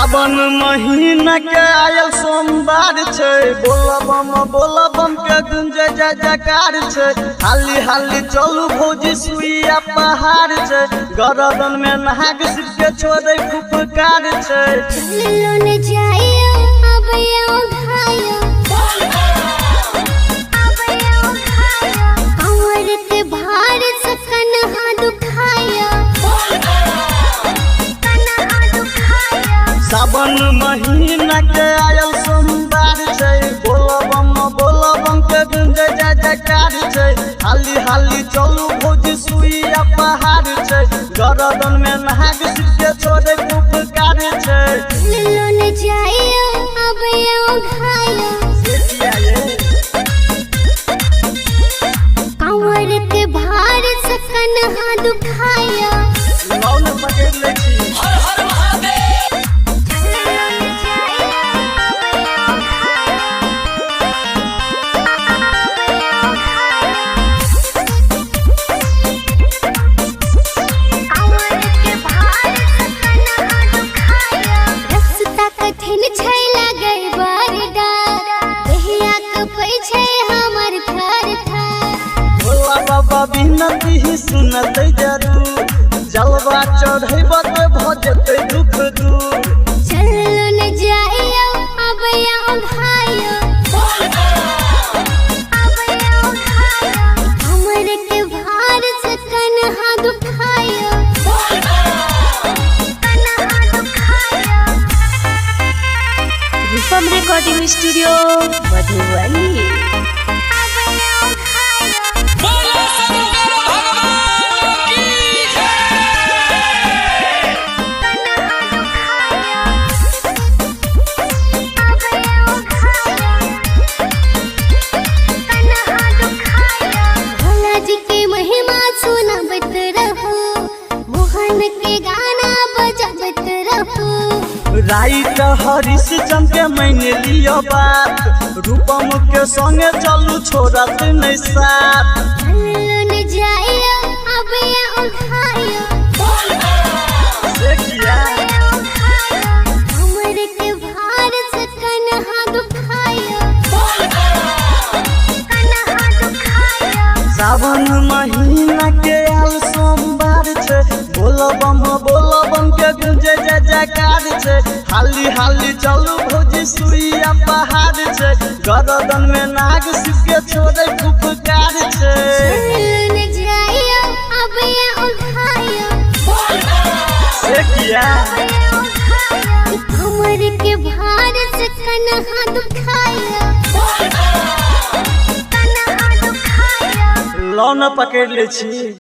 सावन महीना के आयल सोमवार छे, बोला बम के गुंजे जय जयकार छे। हाली हाली चलू भौजी सुइया पहाड़ छे, गरदन में नाग सिर के छोड़े फुफकार छे। लोने जाइयो अबयो घायो कमर के भार सकन हा दुखायो सावन महीना के आयल सोमवार छे, बोला बम के गुंजे जय जयकार छे। हाली हाली चलू भौजी सुइया पहाड़ छे, गरदन में नाग सिर के छोड़े फुफकार छे। लोने जाइयो अबयो घायो कमर के भार सकन हा दुखायो मौन पकड़ ले छी। बाबा बिनती ही सुनत जरूर, जलवा चढ़ेब तो भजते दुख दूर। चलो न जाइयो अबयो घायो कमर के भार सकन हा दुखायो रूपम रिकॉर्डिंग स्टूडियो मधुबनी। राइट हरीश चंद के मैंने लियो बात, रूपम के संगे चलू छोड़त नहीं साथ। चलो न जाइयो अबयो घायो से किया कमर के भार सकन हा दुखायो सावन महीना के आल सोमवार छे, बोला बम के गुंजे जय जयकार छे। हाली हाली चलू भौजी सुइया पहाड़ छे, गरदन में नाग सिर के छोड़े फुफकार छे। चलो न जाइयो अबयो घायो से किया कमर के भार सकन हा दुखायो लौन पकड़ ले छी।